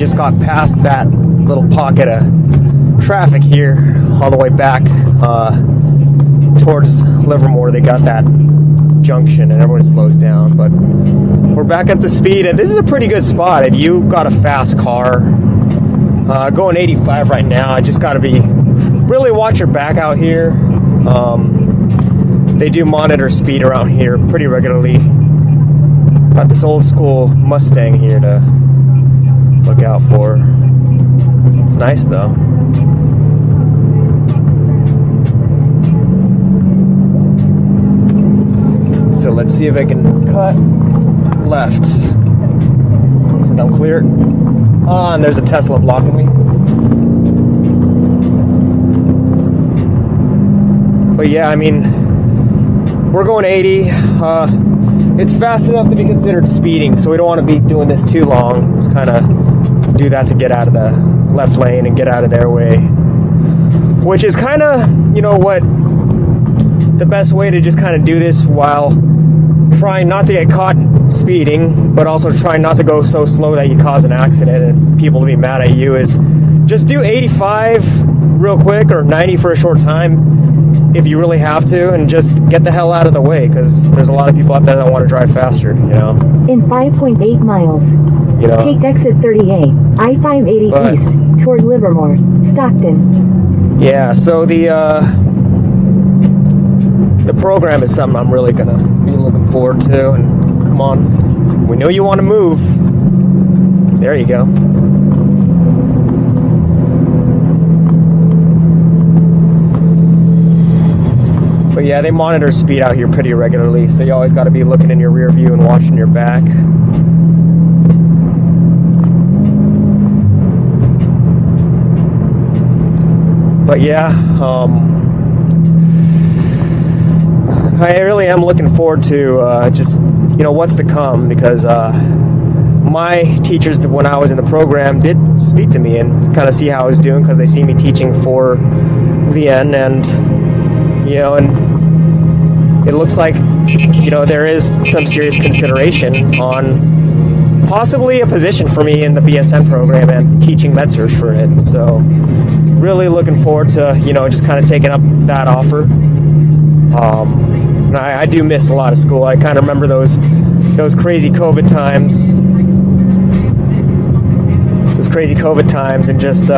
just got past that little pocket of traffic here all the way back towards Livermore. They got that junction and everyone slows down, but we're back up to speed, and this is a pretty good spot if you got a fast car. Going 85 right now. I just got to really watch your back out here. They do monitor speed around here pretty regularly. Got this old school Mustang here to look out for. It's nice though. So let's see if I can cut left. So I'm clear. And there's a Tesla blocking me. But yeah, I mean, we're going 80. It's fast enough to be considered speeding, so we don't want to be doing this too long. Just kind of do that to get out of the left lane and get out of their way. Which is kind of, you know what, the best way to just kind of do this while trying not to get caught speeding, but also trying not to go so slow that you cause an accident and people to be mad at you, is just do 85 real quick or 90 for a short time if you really have to, and just get the hell out of the way, because there's a lot of people out there that want to drive faster, you know. In 5.8 miles, you know, take exit 38, I-580 East, toward Livermore, Stockton. Yeah, so the program is something I'm really going to be looking forward to, and come on, we know you want to move. There you go. But yeah, they monitor speed out here pretty regularly, so you always got to be looking in your rear view and watching your back. But yeah, I really am looking forward to just, you know, what's to come, because my teachers, when I was in the program, did speak to me and kind of see how I was doing, because they see me teaching for VN, and you know, and it looks like, you know, there is some serious consideration on possibly a position for me in the BSN program and teaching med-surg for it. So really looking forward to, you know, just kind of taking up that offer. And I do miss a lot of school. I kind of remember those crazy COVID times. Those crazy COVID times, and just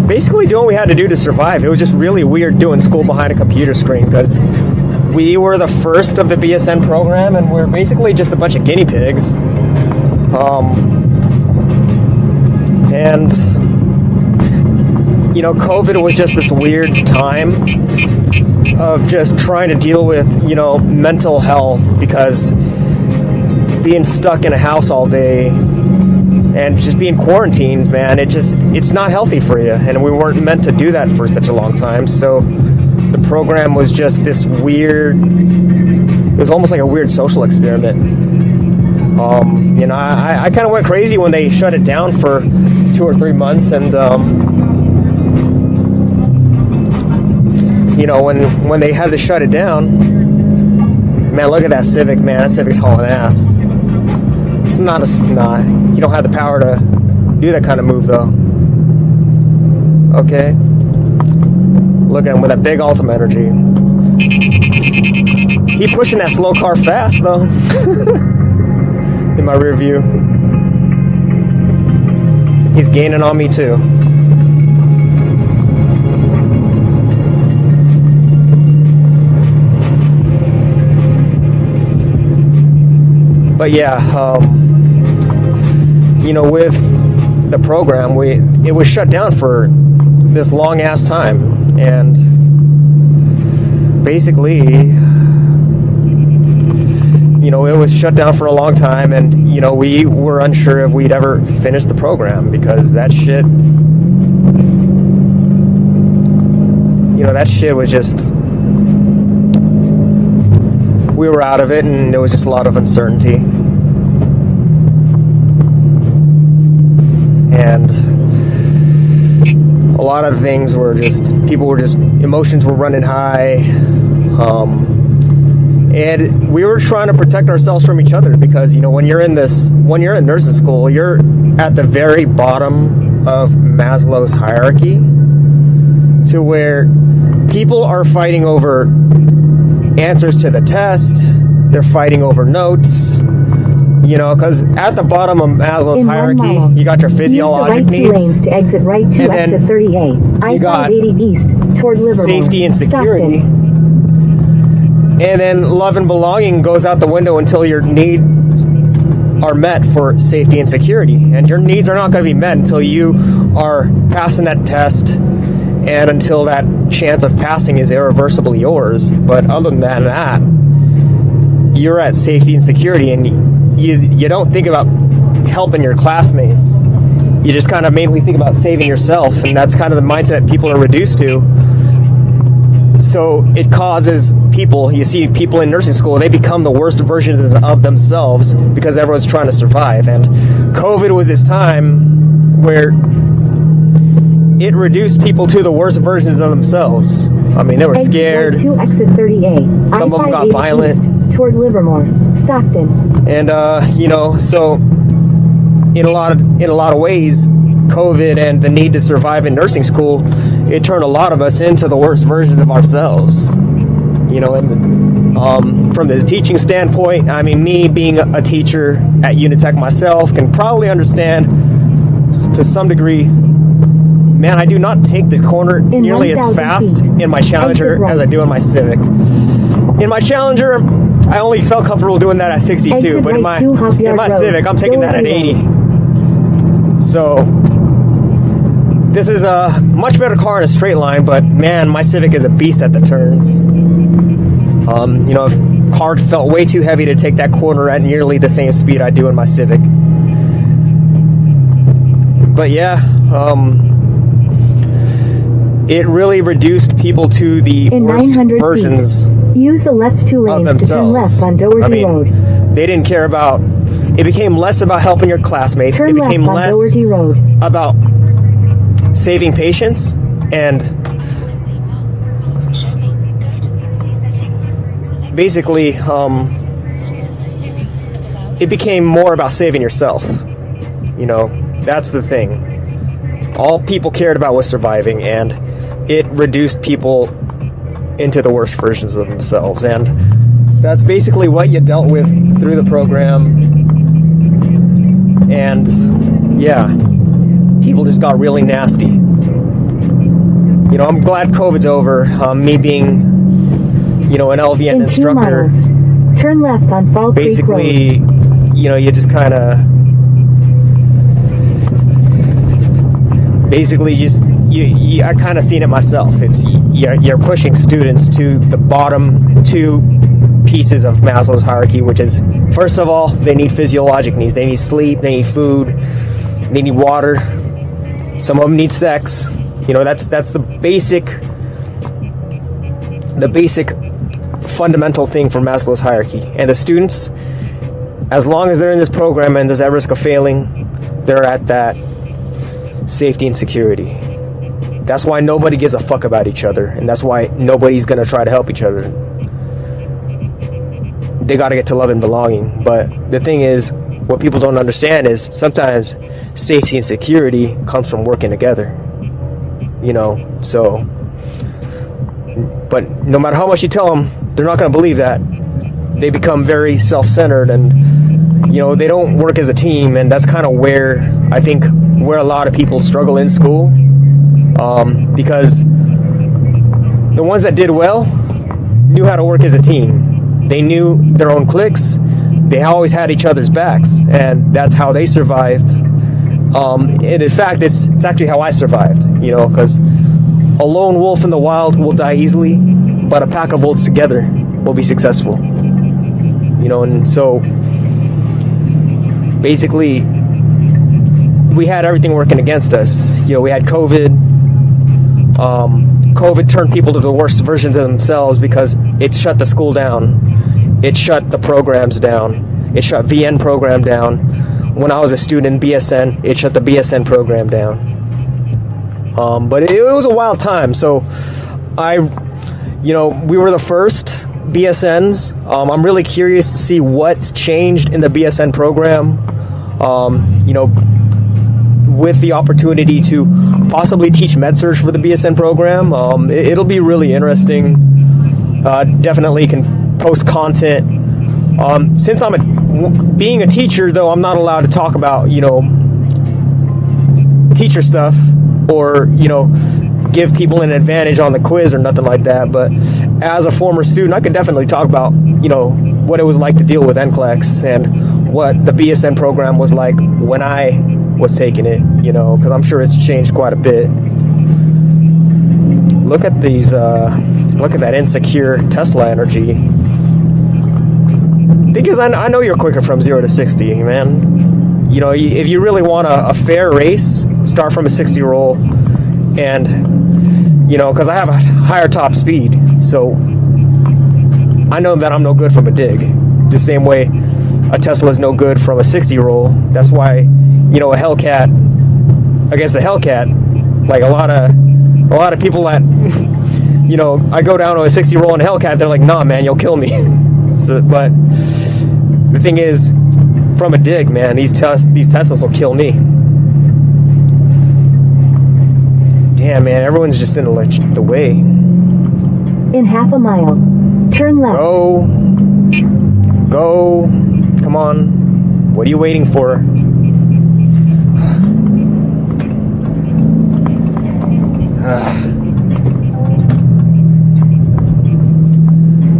basically doing what we had to do to survive. It was just really weird doing school behind a computer screen, because we were the first of the BSN program, and we're basically just a bunch of guinea pigs. And you know, COVID was just this weird time of just trying to deal with, you know, mental health, because being stuck in a house all day and just being quarantined, man, it's not healthy for you, and we weren't meant to do that for such a long time. So the program was just this weird, it was almost like a weird social experiment. You know, I kind of went crazy when they shut it down for 2 or 3 months, and you know, when they had to shut it down, man, look at that Civic, man, that Civic's hauling ass. It's not you don't have the power to do that kind of move, though. Okay. Look at him with that big Ultima energy. He pushing that slow car fast, though. In my rear view. He's gaining on me, too. But yeah, you know, with the program, it was shut down for this long ass time, and basically, you know, it was shut down for a long time, and you know, we were unsure if we'd ever finish the program, because that shit, you know, that shit was just, we were out of it, and there was just a lot of uncertainty. And a lot of things were just, emotions were running high. And we were trying to protect ourselves from each other because, when you're in nursing school, you're at the very bottom of Maslow's hierarchy, to where people are fighting over answers to the test. They're fighting over notes, because at the bottom of Maslow's hierarchy, you got your physiologic needs. Use the right 2 lanes to exit right to exit 38. I-580 east toward Livermore. Safety and security. Stockton. And then love and belonging goes out the window until your needs are met for safety and security. And your needs are not going to be met until you are passing that test and until that chance of passing is irreversibly yours. But other than that, you're at safety and security, and you don't think about helping your classmates. You just kind of mainly think about saving yourself, and that's kind of the mindset people are reduced to. So it causes people, you see people in nursing school, they become the worst versions of themselves because everyone's trying to survive. And COVID was this time where it reduced people to the worst versions of themselves. I mean, they were scared. Exit right to exit 38. Some of them got violent. East, toward Livermore, Stockton. And so in a lot of ways, COVID and the need to survive in nursing school, it turned a lot of us into the worst versions of ourselves. And from the teaching standpoint, I mean, me being a teacher at Unitech myself can probably understand to some degree. Man, I do not take the corner nearly as fast in my Challenger as I do in my Civic. In my Challenger, I only felt comfortable doing that at 62, but in my Civic, I'm taking that at 80. So this is a much better car in a straight line, but man, my Civic is a beast at the turns. If car felt way too heavy to take that corner at nearly the same speed I do in my Civic. But yeah, it really reduced people to the worst versions use the left 2 lanes to turn left on Doherty Road. They didn't care about. It became less about helping your classmates. Turn it became left on less Doherty Road. about saving patients, and basically, it became more about saving yourself. That's the thing. All people cared about was surviving, and it reduced people into the worst versions of themselves. And that's basically what you dealt with through the program. And yeah, people just got really nasty. I'm glad COVID's over. Me being, an LVN instructor. Turn left on Fall Creek Road. Basically, you just kind of I kind of seen it myself. It's you're pushing students to the bottom 2 pieces of Maslow's hierarchy, which is, first of all, they need physiologic needs. They need sleep, they need food, they need water. Some of them need sex. That's the basic fundamental thing for Maslow's hierarchy. And the students, as long as they're in this program and there's that risk of failing, they're at that safety and security. That's why nobody gives a fuck about each other, and that's why nobody's gonna try to help each other. They gotta get to love and belonging. But the thing is, what people don't understand is sometimes safety and security comes from working together. So, but no matter how much you tell them, they're not gonna believe that. They become very self-centered, and they don't work as a team, and that's kind of where I think where a lot of people struggle in school, because the ones that did well knew how to work as a team. They knew their own cliques. They always had each other's backs, and that's how they survived. And in fact, it's actually how I survived, because a lone wolf in the wild will die easily, but a pack of wolves together will be successful. And so basically, we had everything working against us. We had COVID. COVID turned people to the worst versions of themselves because it shut the school down. It shut the programs down. It shut VN program down. When I was a student in BSN, it shut the BSN program down. But it was a wild time. So we were the first BSNs. I'm really curious to see what's changed in the BSN program. With the opportunity to possibly teach med-surg for the BSN program, it'll be really interesting. Definitely can post content. Since being a teacher, though, I'm not allowed to talk about, teacher stuff or, give people an advantage on the quiz or nothing like that. But as a former student, I could definitely talk about, what it was like to deal with NCLEX and what the BSN program was like when I was taking it, because I'm sure it's changed quite a bit. Look at that insecure Tesla energy. Because I know you're quicker from 0 to 60, man. If you really want a fair race, start from a 60 roll. And, because I have a higher top speed, so I know that I'm no good from a dig. The same way a Tesla is no good from a 60 roll. That's why, a Hellcat against a Hellcat, like a lot of people that, I go down to a 60 roll in a Hellcat, they're like, nah, man, you'll kill me. But the thing is, from a dig, man, these Teslas will kill me. Damn, man, everyone's just in the way. In half a mile, turn left. Go. Come on. What are you waiting for?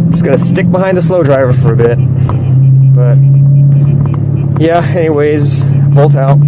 Just gonna stick behind the slow driver for a bit. But, yeah, anyways, volt out.